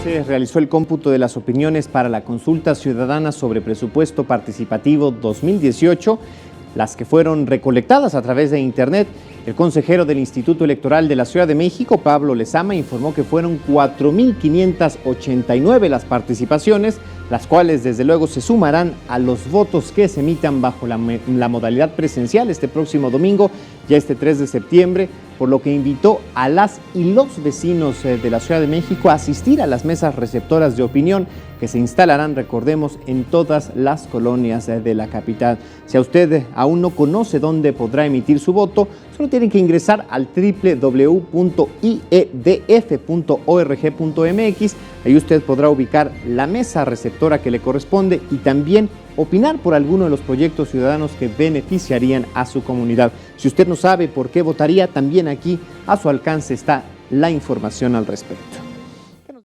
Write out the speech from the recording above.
se realizó el cómputo de las opiniones para la consulta ciudadana sobre presupuesto participativo 2018, las que fueron recolectadas a través de Internet. El consejero del Instituto Electoral de la Ciudad de México, Pablo Lezama, informó que fueron 4.589 las participaciones, las cuales desde luego se sumarán a los votos que se emitan bajo la modalidad presencial este próximo domingo, ya este 3 de septiembre, por lo que invitó a las y los vecinos de la Ciudad de México a asistir a las mesas receptoras de opinión que se instalarán, recordemos, en todas las colonias de la capital. Si a usted aún no conoce dónde podrá emitir su voto, solo tienen que ingresar al www.iedf.org.mx. Ahí usted podrá ubicar la mesa receptora que le corresponde y también opinar por alguno de los proyectos ciudadanos que beneficiarían a su comunidad. Si usted no sabe por qué votaría, también aquí a su alcance está la información al respecto.